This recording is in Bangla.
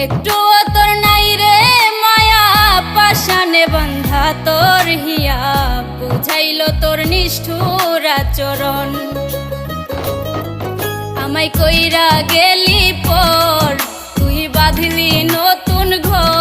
একটুও তোর নাই রে মায়া, পাশানে বন্ধা তোর হিয়া, বুঝাইল তোর নিষ্ঠুর আচরণ। আমায় কইরা গেলি পর, তুই বাঁধলি নতুন ঘর।